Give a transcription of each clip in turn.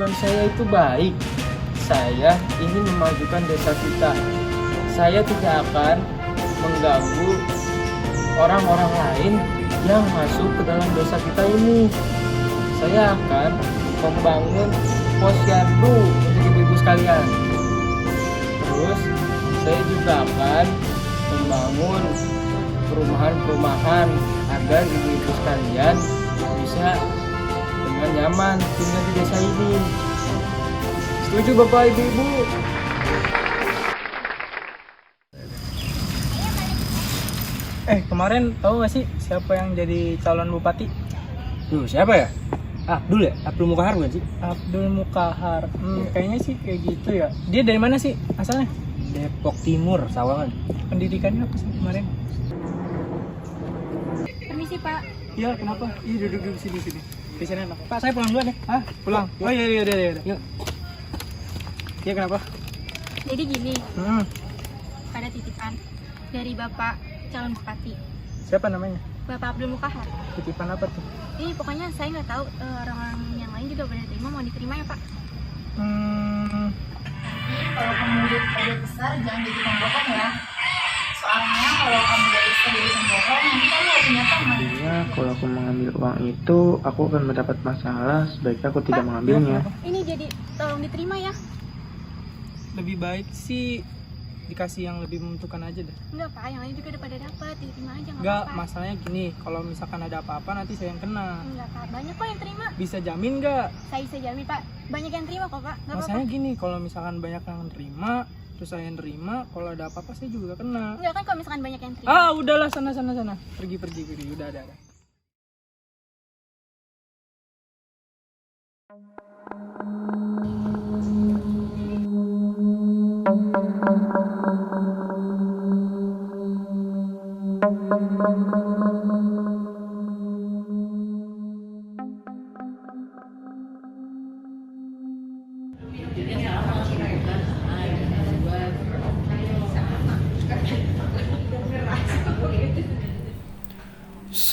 tujuan saya itu baik. Saya ingin memajukan desa kita. Saya tidak akan mengganggu orang-orang lain yang masuk ke dalam desa kita ini. Saya akan membangun posyandu untuk ibu-ibu sekalian. Terus saya juga akan membangun perumahan-perumahan agar ibu-ibu sekalian bisa dengan nyaman tinggal di desa ini. Setuju Bapak Ibu-ibu? Kemarin tahu nggak sih siapa yang jadi calon bupati? Siapa ya? Abdul ya? Abdul Mukahar bukan sih? Abdul Mukahar. Kayaknya sih kayak gitu ya. Dia dari mana sih asalnya? Depok Timur, Sawangan. Pendidikannya apa sih kemarin? Permisi Pak. Iya, kenapa? Iya, duduk sini. Di sini enak. Pak, saya pulang duluan ya. Ah, pulang. Oh iya. Yuk. Iya, kenapa? Jadi gini, Hmm, ada titipan dari Bapak calon bupati, siapa namanya? Bapak Abdul Mukahar. Titipan apa tuh? Ini pokoknya saya nggak tahu orang-orang yang lain juga boleh terima, mau diterima ya Pak. Kalau kamu udah besar jangan jadi pembohong ya. Soalnya kalau kamu udah besar jadi pembohong nanti kamu gak punya teman. Artinya kalau aku mengambil uang itu aku akan mendapat masalah, sebaiknya aku tidak mengambilnya. Ini jadi tolong diterima ya. Lebih baik sih dikasih yang lebih menentukan aja deh. Enggak Pak, yang lain juga udah pada dapat, diterima aja nggak Enggak, apa-apa. masalahnya gini, kalau misalkan ada apa-apa nanti saya yang kena. Enggak Pak, banyak kok yang terima. Bisa jamin nggak? Saya jamin Pak, banyak yang terima kok Pak, nggak apa-apa. Masalahnya gini, kalau misalkan banyak yang terima, terus saya yang terima, kalau ada apa-apa saya juga kena. Enggak kan kalau misalkan banyak yang terima. Ah, udahlah sana. Pergi. Udah ada.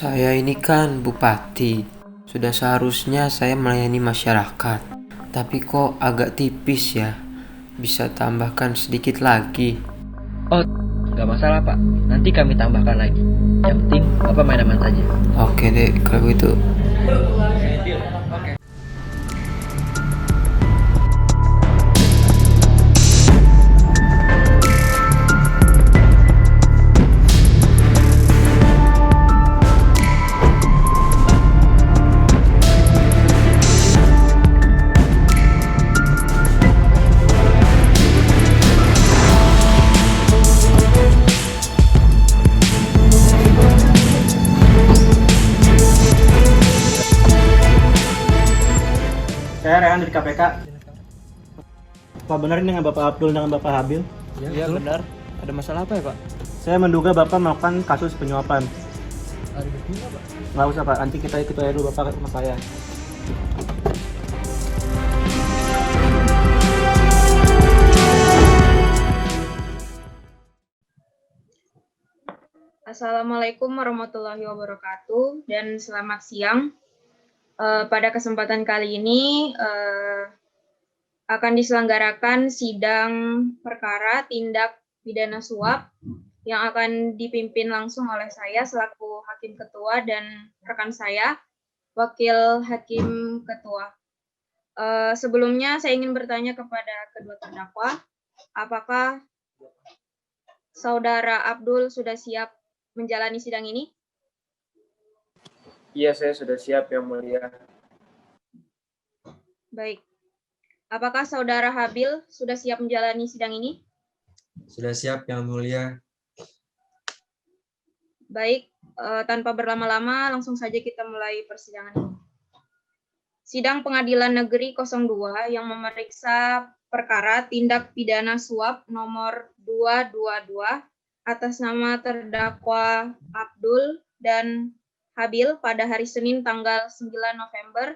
Saya ini kan bupati, sudah seharusnya saya melayani masyarakat. Tapi kok agak tipis ya, bisa tambahkan sedikit lagi. Oh, nggak masalah Pak. Nanti kami tambahkan lagi. Yang penting Bapak main aman saja. Oke deh, kalau begitu. Saya Rehan dari KPK. Apa benar ini dengan Bapak Abdul dengan Bapak Habil? Iya, benar. Ada masalah apa ya Pak? Saya menduga Bapak melakukan kasus penyuapan. Ada bukti nggak Pak? Nggak usah Pak, nanti kita ikut aja dulu Bapak ke rumah saya. Assalamualaikum warahmatullahi wabarakatuh dan selamat siang. Pada kesempatan kali ini akan diselenggarakan sidang perkara tindak pidana suap yang akan dipimpin langsung oleh saya selaku Hakim Ketua dan rekan saya, Wakil Hakim Ketua. Sebelumnya saya ingin bertanya kepada kedua terdakwa, apakah Saudara Abdul sudah siap menjalani sidang ini? Iya, saya sudah siap yang mulia. Baik. Apakah Saudara Habil sudah siap menjalani sidang ini? Sudah siap yang mulia. Baik, tanpa berlama-lama langsung saja kita mulai persidangan ini. Sidang Pengadilan Negeri 02 yang memeriksa perkara tindak pidana suap nomor 222 atas nama terdakwa Abdul dan Habil pada hari Senin tanggal 9 November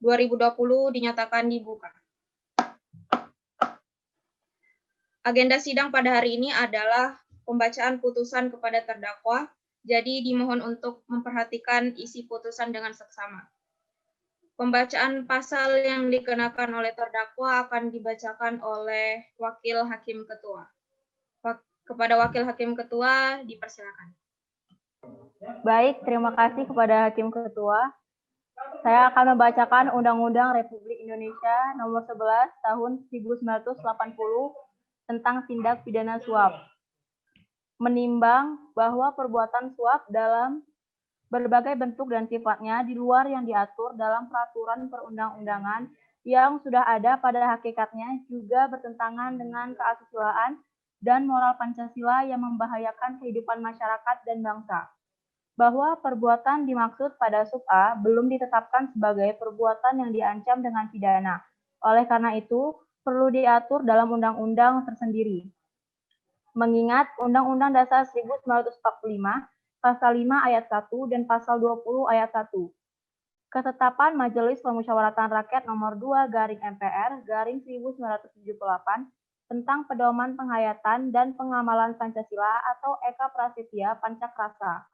2020 dinyatakan dibuka. Agenda sidang pada hari ini adalah pembacaan putusan kepada terdakwa, jadi dimohon untuk memperhatikan isi putusan dengan seksama. Pembacaan pasal yang dikenakan oleh terdakwa akan dibacakan oleh Wakil Hakim Ketua. Kepada Wakil Hakim Ketua, dipersilakan. Baik, terima kasih kepada Hakim Ketua. Saya akan membacakan Undang-Undang Republik Indonesia Nomor 11 Tahun 1980 tentang tindak pidana suap. Menimbang bahwa perbuatan suap dalam berbagai bentuk dan sifatnya di luar yang diatur dalam peraturan perundang-undangan yang sudah ada pada hakikatnya juga bertentangan dengan keasusilaan dan moral Pancasila yang membahayakan kehidupan masyarakat dan bangsa. Bahwa perbuatan dimaksud pada sub A belum ditetapkan sebagai perbuatan yang diancam dengan pidana. Oleh karena itu, perlu diatur dalam undang-undang tersendiri. Mengingat Undang-Undang Dasar 1945, Pasal 5 Ayat 1 dan Pasal 20 Ayat 1. Ketetapan Majelis Permusyawaratan Rakyat Nomor 2 MPR 1978 tentang pedoman penghayatan dan pengamalan Pancasila atau Eka Prasetya Pancakrasa.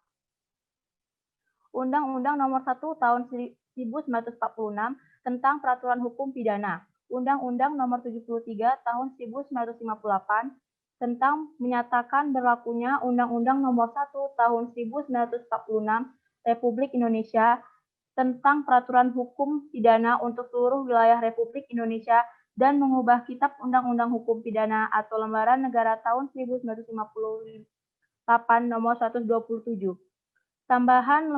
Undang-Undang Nomor 1 Tahun 1946 tentang Peraturan Hukum Pidana. Undang-Undang Nomor 73 Tahun 1958 tentang menyatakan berlakunya Undang-Undang Nomor 1 Tahun 1946 Republik Indonesia tentang Peraturan Hukum Pidana untuk seluruh wilayah Republik Indonesia dan mengubah Kitab Undang-Undang Hukum Pidana atau Lembaran Negara tahun 1958 Nomor 127. Tambahan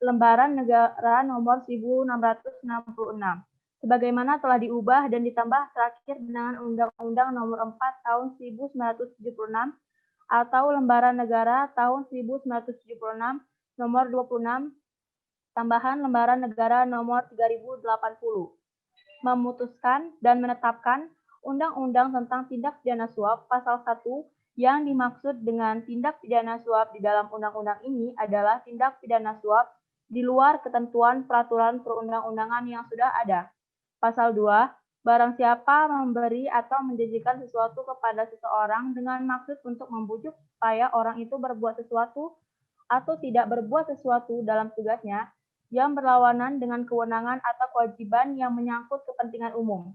Lembaran Negara Nomor 1666, sebagaimana telah diubah dan ditambah terakhir dengan Undang-Undang Nomor 4 Tahun 1976 atau Lembaran Negara tahun 1976 Nomor 26, tambahan Lembaran Negara Nomor 3080, memutuskan dan menetapkan Undang-Undang tentang Tindak Pidana Suap Pasal 1 yang dimaksud dengan tindak pidana suap di dalam undang-undang ini adalah tindak pidana suap di luar ketentuan peraturan perundang-undangan yang sudah ada. Pasal 2, barang siapa memberi atau menjanjikan sesuatu kepada seseorang dengan maksud untuk membujuk supaya orang itu berbuat sesuatu atau tidak berbuat sesuatu dalam tugasnya yang berlawanan dengan kewenangan atau kewajiban yang menyangkut kepentingan umum.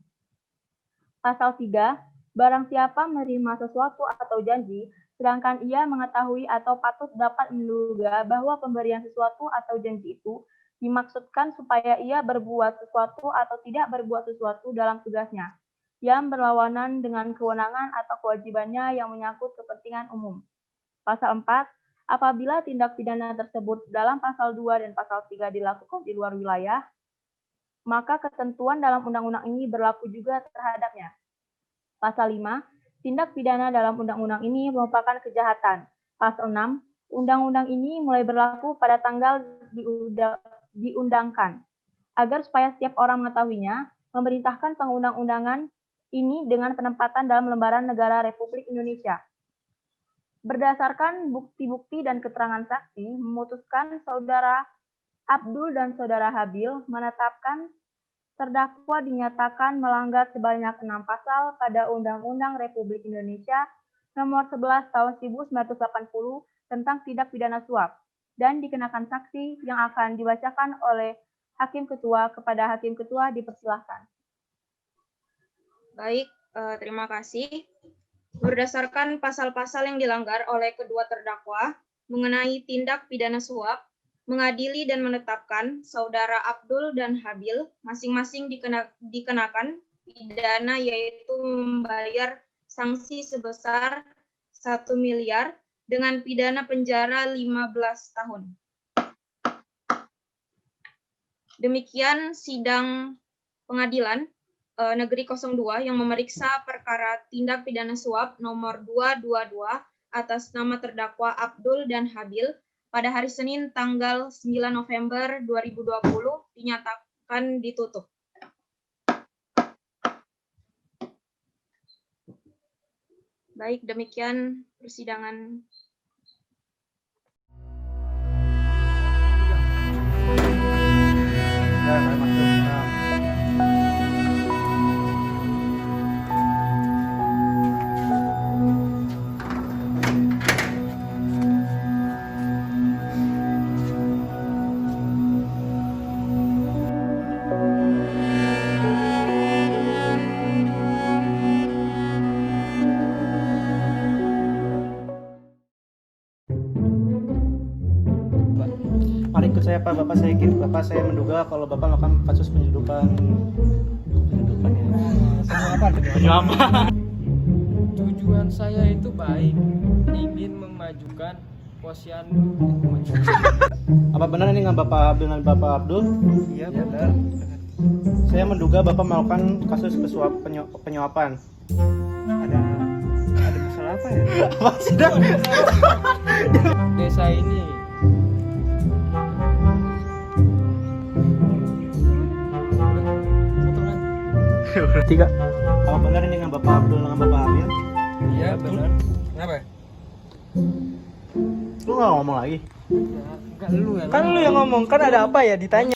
Pasal 3, barang siapa menerima sesuatu atau janji, sedangkan ia mengetahui atau patut dapat menduga bahwa pemberian sesuatu atau janji itu dimaksudkan supaya ia berbuat sesuatu atau tidak berbuat sesuatu dalam tugasnya, yang berlawanan dengan kewenangan atau kewajibannya yang menyangkut kepentingan umum. Pasal 4, apabila tindak pidana tersebut dalam Pasal 2 dan Pasal 3 dilakukan di luar wilayah, maka ketentuan dalam undang-undang ini berlaku juga terhadapnya. Pasal 5, tindak pidana dalam undang-undang ini merupakan kejahatan. Pasal 6, undang-undang ini mulai berlaku pada tanggal diundangkan. Agar supaya setiap orang mengetahuinya, memerintahkan pengundang-undangan ini dengan penempatan dalam Lembaran Negara Republik Indonesia. Berdasarkan bukti-bukti dan keterangan saksi, memutuskan Saudara Abdul dan Saudara Habil menetapkan terdakwa dinyatakan melanggar sebanyak 6 pasal pada Undang-Undang Republik Indonesia Nomor 11 Tahun 1980 tentang tindak pidana suap dan dikenakan saksi yang akan dibacakan oleh Hakim Ketua kepada Hakim Ketua dipersilahkan. Baik, terima kasih. Berdasarkan pasal-pasal yang dilanggar oleh kedua terdakwa mengenai tindak pidana suap, mengadili dan menetapkan Saudara Abdul dan Habil masing-masing dikenakan pidana yaitu membayar sanksi sebesar 1 miliar dengan pidana penjara 15 tahun. Demikian sidang pengadilan Negeri 02 yang memeriksa perkara tindak pidana suap nomor 222 atas nama terdakwa Abdul dan Habil pada hari Senin tanggal 9 November 2020 dinyatakan ditutup. Baik, demikian persidangan. mari ikut saya Pak. Bapak saya menduga kalau Bapak melakukan kasus penyeludupan. Tujuan saya itu baik, ingin memajukan posyandu. Apa benar ini dengan Bapak Abdul? Iya benar. Saya menduga Bapak melakukan kasus penyuapan. Ada masalah apa ya? Apa sih dah? Desa ini Tiga. Apa benar ini dengan Bapak Abdul dengan Bapak Amir? iya benar. Kenapa? Lu nggak ngomong lagi? Enggak, lu yang Kan lu yang ngomong, kan ada apa ya ditanya.